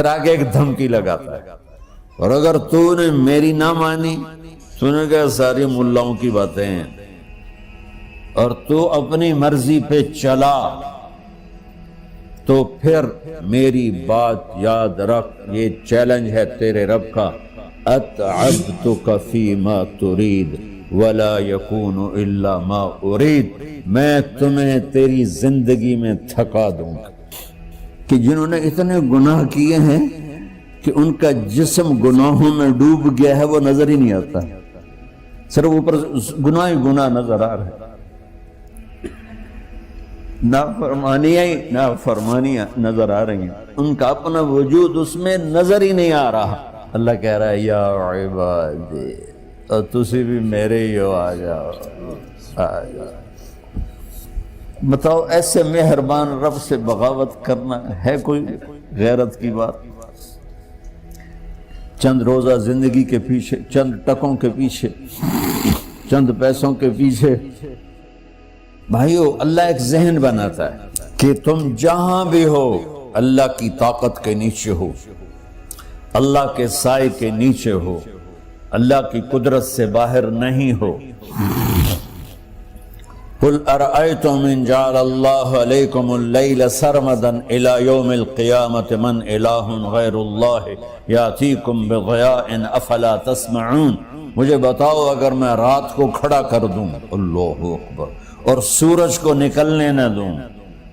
پھر آگے ایک دھمکی لگاتا ہے، اور اگر تو نے میری نہ مانی، تو نے کہا ساری ملاؤں کی باتیں ہیں، اور تو اپنی مرضی پہ چلا، تو پھر میری بات یاد رکھ، یہ چیلنج ہے تیرے رب کا، اتعبتک فیما ترید ولا یکون الا ما ارید، میں تمہیں تیری زندگی میں تھکا دوں گا۔ کہ جنہوں نے اتنے گناہ کیے ہیں کہ ان کا جسم گناہوں میں ڈوب گیا ہے، وہ نظر ہی نہیں آتا، صرف اوپر گناہ ہی گناہ نظر آ رہا ہے، نافرمانیاں نظر آ رہی ہیں، ان کا اپنا وجود اس میں نظر ہی نہیں آ رہا۔ اللہ کہہ رہا ہے یا عبادی، اور تسی بھی میرے ہی ہو، آ جاؤ آ جاؤ۔ بتاؤ ایسے مہربان رب سے بغاوت کرنا ہے کوئی غیرت کی بات؟ چند روزہ زندگی کے پیچھے، چند ٹکوں کے پیچھے، چند پیسوں کے پیچھے، بھائیو اللہ ایک ذہن بناتا ہے کہ تم جہاں بھی ہو اللہ کی طاقت کے نیچے ہو، اللہ کے سائے کے نیچے ہو، اللہ کی قدرت سے باہر نہیں ہو۔ قل ارأيتم ان جعل الله عليكم الليل سرمدا الى يوم القيامة من اله غير الله ياتيكم بضياء افلا تسمعون، مجھے بتاؤ اگر میں رات کو کھڑا کر دوں، اللہ اکبر، اور سورج کو نکلنے نہ دوں،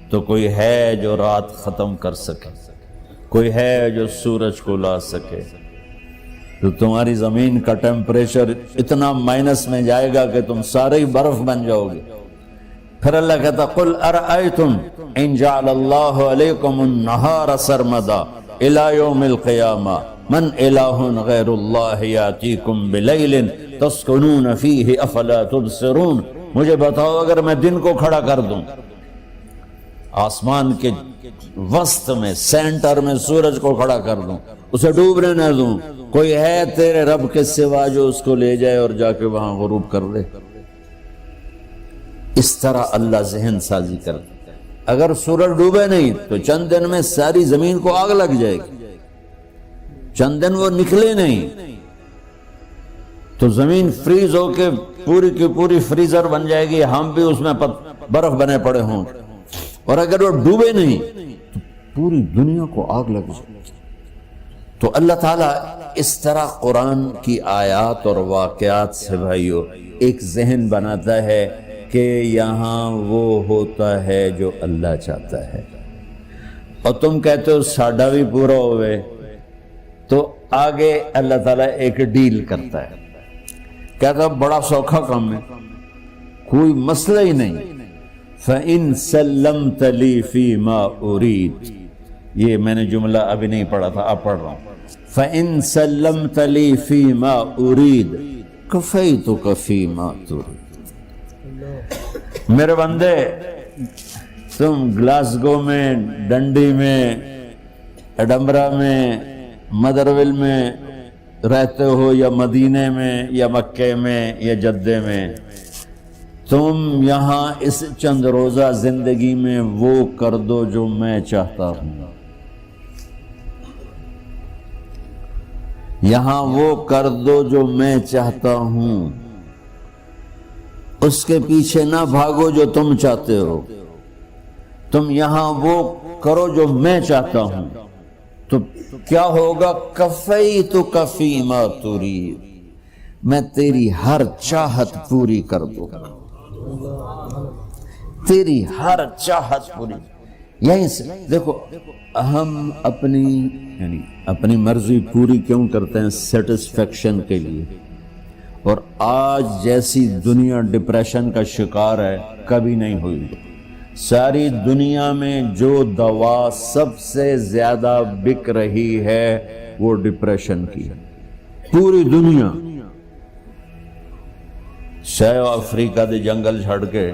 تو کوئی ہے جو رات ختم کر سکے؟ کوئی ہے جو سورج کو لا سکے؟ تو تمہاری زمین کا ٹیمپریچر اتنا مائنس میں جائے گا کہ تم سارے ہی برف بن جاؤ گے۔ پھر اللہ کہتا قل ارأیتم ان جعل اللہ علیکم النہار سرمدا الى یوم القیامہ من الہ غیر اللہ یاتیکم بلیل تسکنون فیہ افلا تبصرون، مجھے بتاؤ اگر میں دن کو کھڑا کر دوں، آسمان کے وسط میں سینٹر میں سورج کو کھڑا کر دوں، اسے ڈوبنے نہ دوں، کوئی ہے تیرے رب کے سوا جو اس کو لے جائے اور جا کے وہاں غروب کر دے؟ اس طرح اللہ ذہن سازی کرتا ہے۔ اگر سورج ڈوبے نہیں تو چند دن میں ساری زمین کو آگ لگ جائے گی، چند دن وہ نکلے نہیں تو زمین فریز ہو کے پوری کی پوری فریزر بن جائے گی، ہم بھی اس میں برف بنے پڑے ہوں، اور اگر وہ ڈوبے نہیں تو پوری دنیا کو آگ لگ جائے گی۔ تو اللہ تعالیٰ اس طرح قرآن کی آیات اور واقعات سے بھائیو ایک ذہن بناتا ہے کہ یہاں وہ ہوتا ہے جو اللہ چاہتا ہے، اور تم کہتے ہو ساڈا بھی پورا ہوئے، تو آگے اللہ تعالیٰ ایک ڈیل کرتا ہے، کہتا ہے بڑا سوکھا کام ہے، کوئی مسئلہ ہی نہیں، فَإِن سَلَّمْتَ لِي فِي مَا أُرِيد، یہ میں نے جملہ ابھی نہیں پڑھا تھا، اب پڑھ رہا ہوں، فَإِن سَلَّمْتَ لِي فِي مَا أُرِيد كَفَيْتُكَ فِي مَا تُرِيد۔ میرے بندے، تم گلاسگو میں، ڈنڈی میں، ایڈمبرا میں، مدرول میں رہتے ہو، یا مدینے میں، یا مکے میں، یا جدے میں، تم یہاں اس چند روزہ زندگی میں وہ کر دو جو میں چاہتا ہوں، یہاں وہ کر دو جو میں چاہتا ہوں، اس کے پیچھے نہ بھاگو جو تم چاہتے ہو، تم یہاں وہ کرو جو میں چاہتا ہوں، تو کیا ہوگا؟ کفیتک فیما ترید، میں تیری ہر چاہت پوری کر دوں گا، تیری ہر چاہت پوری۔ یہیں سے دیکھو ہم اپنی مرضی پوری کیوں کرتے ہیں؟ سیٹسفیکشن کے لیے، اور آج جیسی دنیا ڈپریشن کا شکار ہے کبھی نہیں ہوئی۔ ساری دنیا میں جو دوا سب سے زیادہ بک رہی ہے وہ ڈپریشن کی ہے، پوری دنیا، شاید افریقہ دے جنگل چھڑ کے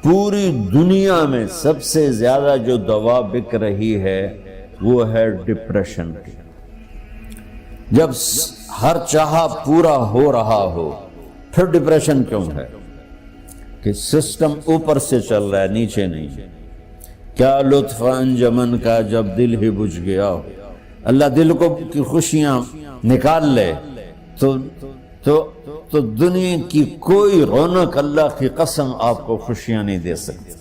پوری دنیا میں سب سے زیادہ جو دوا بک رہی ہے وہ ہے ڈپریشن کی۔ جب ہر چاہا پورا ہو رہا ہو پھر ڈپریشن کیوں ہے؟ کہ سسٹم اوپر سے چل رہا ہے، نیچے نہیں۔ کیا لطف انجمن کا جب دل ہی بجھ گیا ہو، اللہ دل کو کی خوشیاں نکال لے تو دنیا کی کوئی رونق اللہ کی قسم آپ کو خوشیاں نہیں دے سکتی.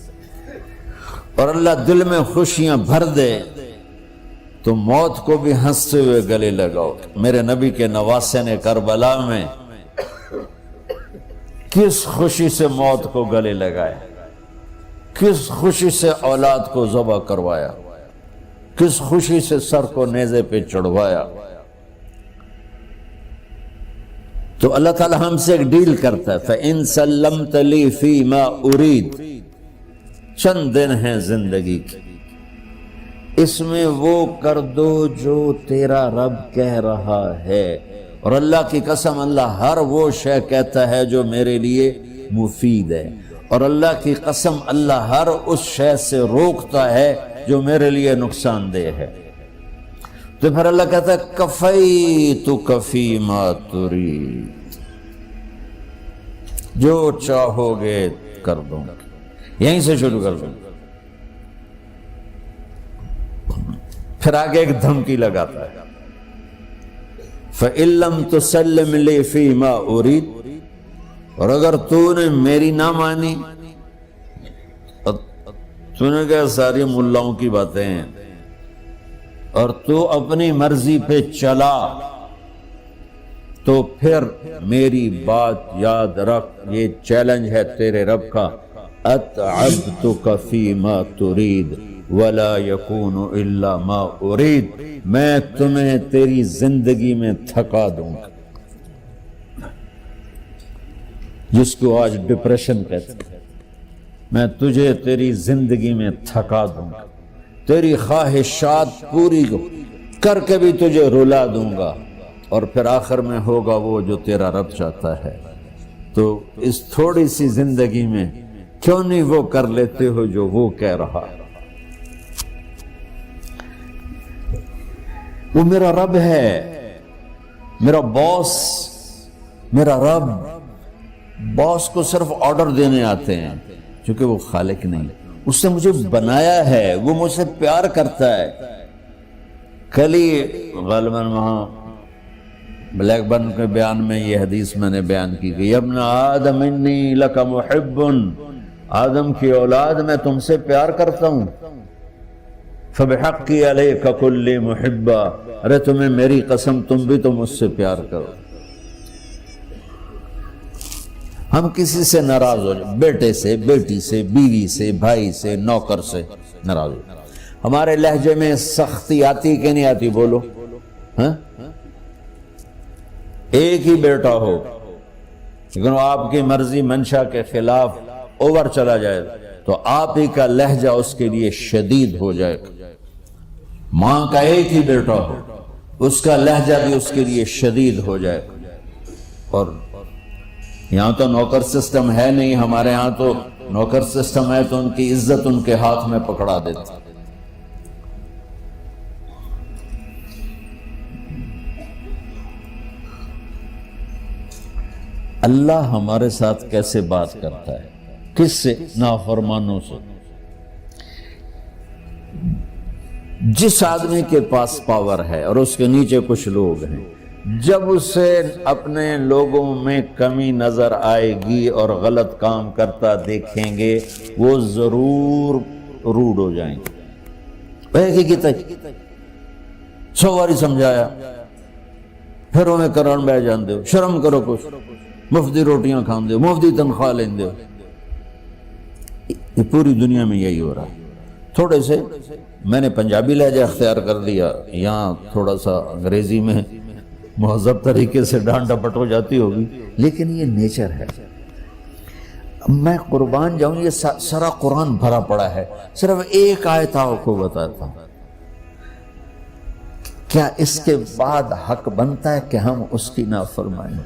اور اللہ دل میں خوشیاں بھر دے تو موت کو بھی ہنستے ہوئے گلے لگاؤ. میرے نبی کے نواسے نے کربلا میں کس خوشی سے موت کو گلے لگایا، کس خوشی سے اولاد کو ذبح کروایا، کس خوشی سے سر کو نیزے پہ چڑھوایا. تو اللہ تعالی ہم سے ایک ڈیل کرتا ہے، فَإِن سَلَّمْتَ لِي فِي مَا أُرِيد. چند دن ہیں زندگی کی، اس میں وہ کر دو جو تیرا رب کہہ رہا ہے. اور اللہ کی قسم اللہ ہر وہ شے کہتا ہے جو میرے لیے مفید ہے، اور اللہ کی قسم اللہ ہر اس شے سے روکتا ہے جو میرے لیے نقصان دہ ہے. تو پھر اللہ کہتا ہے کفیتک فی ما ترید، جو چاہو گے کر دوں گا. یہیں سے شروع کر دوں. پھر آگے ایک دھمکی لگاتا ہے، فَإِن لَّمْ تُسَلِّمْ لِي فِي مَا أُرِيدُ. اور اگر تو نے میری نہ مانی، تو نے کہا ساری ملاؤں کی باتیں ہیں، اور تو اپنی مرضی پہ چلا، تو پھر میری بات یاد رکھ. یہ چیلنج ہے تیرے رب کا، اتعبتک فی ما ترید ولا یکون الا ما ارید. میں تمہیں تیری زندگی میں تھکا دوں گا، جس کو آج ڈپریشن کہتے ہیں. میں تجھے تیری زندگی میں تھکا دوں گا، تیری خواہشات پوری کر کے بھی تجھے رلا دوں گا، اور پھر آخر میں ہوگا وہ جو تیرا رب چاہتا ہے. تو اس تھوڑی سی زندگی میں کیوں نہیں وہ کر لیتے ہو جو وہ کہہ رہا ہے. وہ میرا رب ہے، میرا باس، میرا رب. باس کو صرف آرڈر دینے آتے ہیں، چونکہ وہ خالق نہیں. اس نے مجھے بنایا ہے، وہ مجھ سے پیار کرتا ہے. کل ہی غالباً وہاں بلیک برن کے بیان میں یہ حدیث میں نے بیان کی کہ ابن آدم انی لک محب، آدم کی اولاد میں تم سے پیار کرتا ہوں. فبحقی علیک کل محبا، ارے تمہیں میری قسم تم بھی تو مجھ سے پیار کرو. ہم کسی سے ناراض ہو جائیں، بیٹے سے، بیٹی سے، بیوی سے، بھائی سے، نوکر سے ناراض ہو جائیں. ہمارے لہجے میں سختی آتی کہ نہیں آتی؟ بولو. ہاں، ایک ہی بیٹا ہو لیکن وہ آپ کی مرضی منشا کے خلاف اوور چلا جائے تو آپ ہی کا لہجہ اس کے لیے شدید ہو جائے. ماں کا ایک ہی بیٹا ہو، اس کا لہجہ بھی اس کے لیے شدید ہو جائے. اور یہاں تو نوکر سسٹم ہے نہیں، ہمارے ہاں تو نوکر سسٹم ہے تو ان کی عزت ان کے ہاتھ میں پکڑا دیتا. اللہ ہمارے ساتھ کیسے بات کرتا ہے؟ کس سے؟ نافرمانوں سے. جس آدمی کے پاس پاور ہے اور اس کے نیچے کچھ لوگ ہیں، جب اسے اپنے لوگوں میں کمی نظر آئے گی اور غلط کام کرتا دیکھیں گے، وہ ضرور روڈ ہو جائیں گے. ایک ہی 100 باری سمجھایا، پھر انہیں کرن بہ جان دے. شرم کرو، کچھ مفتی روٹیاں کھان دے، مفتی تنخواہ لین دے. یہ پوری دنیا میں یہی ہو رہا ہے. تھوڑے سے میں نے پنجابی لہجہ اختیار کر لیا، یہاں تھوڑا سا انگریزی میں مہذب طریقے سے ڈانٹ ڈپٹ ہو جاتی ہوگی، لیکن یہ نیچر ہے. میں قربان جاؤں، یہ سارا قرآن بھرا پڑا ہے. صرف ایک آیت آپ کو بتاتا ہوں. کیا اس کے بعد حق بنتا ہے کہ ہم اس کی نافرمانی؟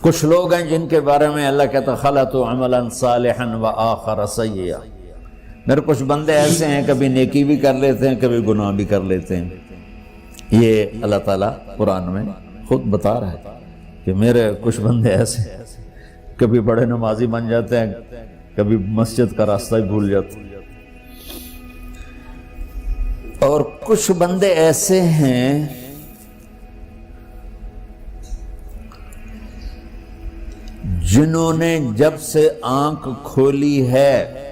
کچھ لوگ ہیں جن کے بارے میں اللہ کہتا خلطوا عملا صالحا وآخر سیئا. میرے کچھ بندے ایسے ہیں کبھی نیکی بھی کر لیتے ہیں، کبھی گناہ بھی کر لیتے ہیں. یہ اللہ تعالیٰ قرآن میں خود بتا رہا ہے کہ میرے کچھ بندے ایسے ہیں، کبھی بڑے نمازی بن جاتے ہیں، کبھی مسجد کا راستہ ہی بھول جاتا. اور کچھ بندے ایسے ہیں جنہوں نے جب سے آنکھ کھولی ہے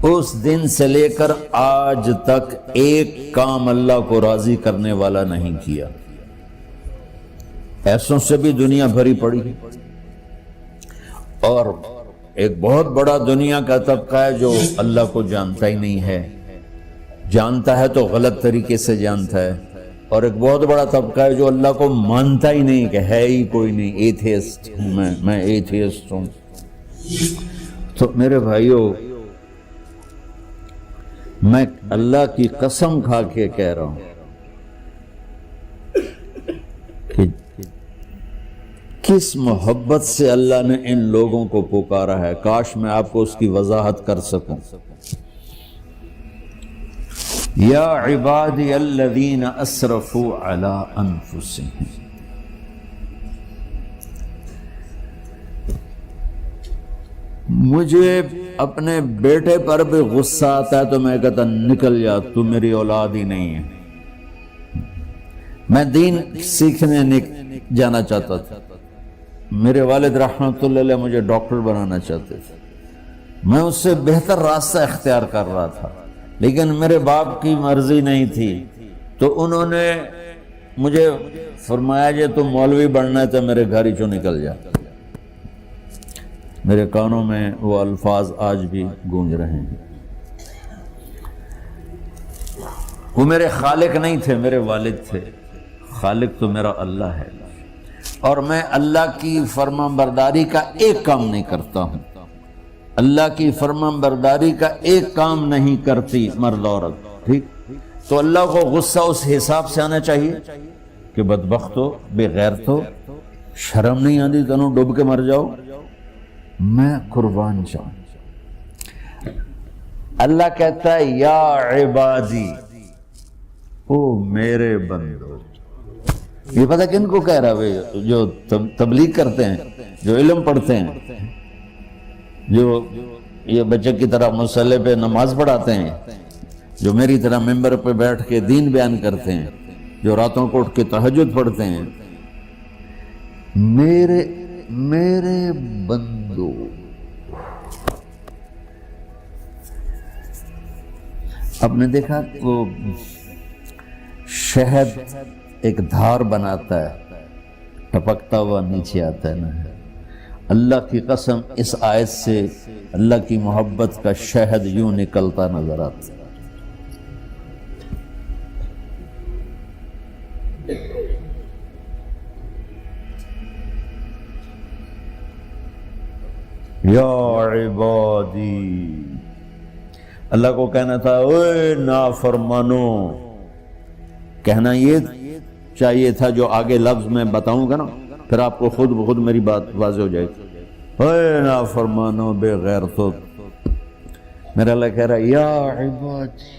اس دن سے لے کر آج تک ایک کام اللہ کو راضی کرنے والا نہیں کیا. ایسوں سے بھی دنیا بھری پڑی ہے. اور ایک بہت بڑا دنیا کا طبقہ ہے جو اللہ کو جانتا ہی نہیں ہے، جانتا ہے تو غلط طریقے سے جانتا ہے. اور ایک بہت بڑا طبقہ ہے جو اللہ کو مانتا ہی نہیں کہ ہے ہی کوئی نہیں. ایتھیسٹ ہوں میں ایتھیسٹ ہوں. تو میرے بھائیو، میں اللہ کی قسم کھا کے کہہ رہا ہوں کہ کس محبت سے اللہ نے ان لوگوں کو پکارا ہے، کاش میں آپ کو اس کی وضاحت کر سکوں. یا عبادی الذین اسرفوا علی انفسہم. مجھے اپنے بیٹے پر بھی غصہ آتا ہے تو میں کہتا نکل جا، تو میری اولاد ہی نہیں ہے. میں دین سیکھنے جانا چاہتا تھا. میرے والد رحمۃ اللہ علیہ مجھے ڈاکٹر بنانا چاہتے تھے. میں اس سے بہتر راستہ اختیار کر رہا تھا، لیکن میرے باپ کی مرضی نہیں تھی. تو انہوں نے مجھے فرمایا جی تو مولوی بننا ہے تو میرے گھر ہی چوں نکل جا. میرے کانوں میں وہ الفاظ آج بھی گونج رہے ہیں. وہ میرے خالق نہیں تھے، میرے والد تھے. خالق تو میرا اللہ ہے، اور میں اللہ کی فرمان برداری کا ایک کام نہیں کرتا ہوں. اللہ کی فرمان برداری کا ایک کام نہیں کرتی مرد عورت. ٹھیک، تو اللہ کو غصہ اس حساب سے آنا چاہیے کہ بدبخت ہو، بے غیرت ہو، شرم نہیں آتی تنوں ڈوب کے مر جاؤ. میں قربان جاؤں. اللہ کہتا ہے یا عبادی، او میرے بندو. یہ پتہ کن کو کہہ رہا ہے؟ جو تبلیغ کرتے ہیں، جو علم پڑھتے ہیں، جو یہ بچے کی طرح مصلی پہ نماز پڑھاتے ہیں، جو میری طرح ممبر پہ بیٹھ کے دین بیان کرتے ہیں، جو راتوں کو اٹھ کے تہجد پڑھتے ہیں. میرے بندو، آپ نے دیکھا وہ شہد ایک دھار بناتا ہے، ٹپکتا ہوا نیچے آتا ہے نا. اللہ کی قسم اس آیت سے اللہ کی محبت کا شہد یوں نکلتا نظر آتا ہے. یا عبادی، اللہ کو کہنا تھا اوے نافرمانو. کہنا یہ چاہیے تھا جو آگے لفظ میں بتاؤں گا نا، پھر آپ کو خود بخود میری بات واضح ہو جائے گی. اوے نافرمانو، بے غیرتو. میرا اللہ کہہ رہا ہے یا عبادی،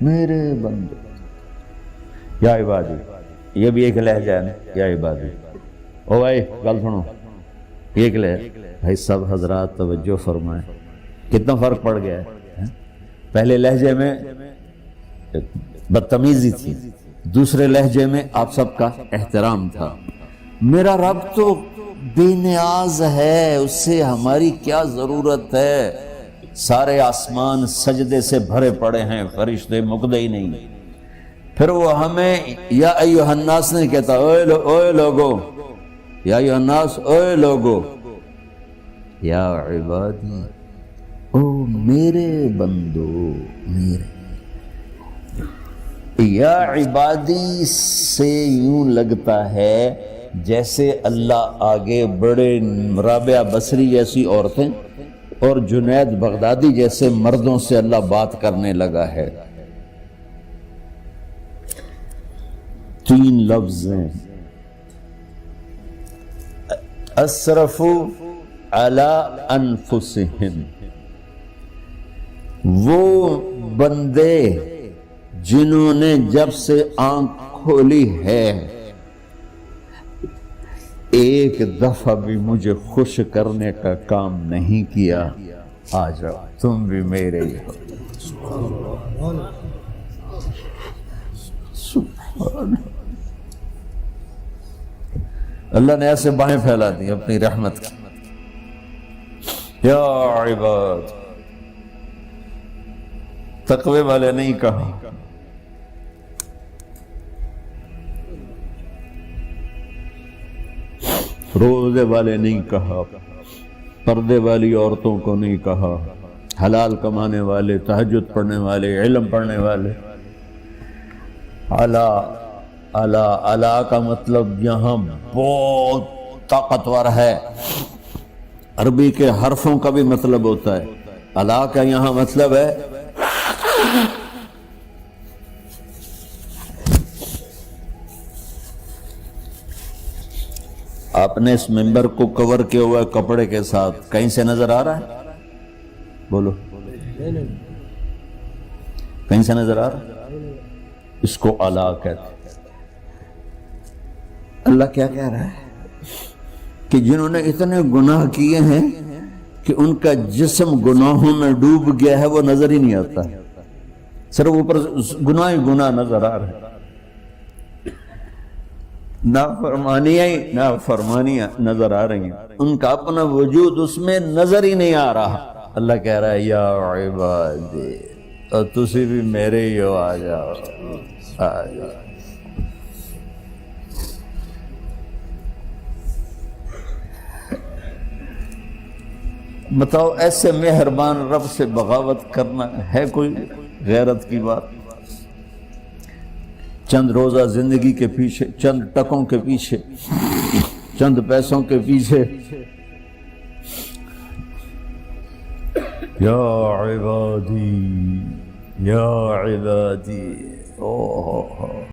میرے بندے. یا عبادی، یہ بھی ایک لہجہ ہے نا، یا عبادی. او بھائی گل سنو، ایک لہجہ. بھائی سب حضرات توجہ فرمائیں، کتنا فرق پڑ گیا ہے. پہلے لہجے میں بدتمیزی تھی، دوسرے لہجے میں آپ سب کا احترام تھا. میرا رب تو بے نیاز ہے، اس سے ہماری کیا ضرورت ہے. سارے آسمان سجدے سے بھرے پڑے ہیں، فرشتے مقدے ہی نہیں. پھر وہ ہمیں یا ایھا الناس نہیں کہتا، اوے لوگو، یا ایھا الناس، اوے لوگو. یا عبادی، او میرے بندو، میرے. یا عبادی سے یوں لگتا ہے جیسے اللہ آگے بڑے رابعہ بصری جیسی عورتیں اور جنید بغدادی جیسے مردوں سے اللہ بات کرنے لگا ہے. 3 لفظ ہیں، اسرفوا علی انفسہم. وہ بندے جنہوں نے جب سے آنکھ کھولی ہے ایک دفعہ بھی مجھے خوش کرنے کا کام نہیں کیا، آ جاؤ تم بھی میرے ہی ہو۔ سبحان اللہ نے ایسے باہیں پھیلا دی اپنی رحمت کی۔ یا عباد، تقوی والے نہیں کہا، روزے والے نہیں کہا، پردے والی عورتوں کو نہیں کہا، حلال کمانے والے، تہجد پڑھنے والے، علم پڑھنے والے۔ اعلیٰ اعلیٰ اعلیٰ کا مطلب یہاں بہت طاقتور ہے، عربی کے حرفوں کا بھی مطلب ہوتا ہے۔ اعلیٰ کا یہاں مطلب ہے آپ نے اس ممبر کو کور کیا ہوا ہے کپڑے کے ساتھ، کہیں سے نظر آ رہا ہے؟ بولو، کہیں سے نظر آ رہا ہے؟ اس کو اعلیٰ کہتے ہیں۔ اللہ کیا کہہ رہا ہے کہ جنہوں نے اتنے گناہ کیے ہیں کہ ان کا جسم گناہوں میں ڈوب گیا ہے، وہ نظر ہی نہیں آتا، صرف اوپر گناہ ہی گناہ نظر آ رہا ہے، نافرمانیاں نظر آ رہی ہیں، ان کا اپنا وجود اس میں نظر ہی نہیں آ رہا۔ اللہ کہہ رہا ہے یا عبادی، اور تسی بھی میرے ہی ہو، آ جاؤ آ جاؤ۔ بتاؤ ایسے مہربان رب سے بغاوت کرنا ہے کوئی غیرت کی بات؟ چند روزہ زندگی کے پیچھے، چند ٹکوں کے پیچھے، چند پیسوں کے پیچھے، یا عبادی یا عبادی، اوہ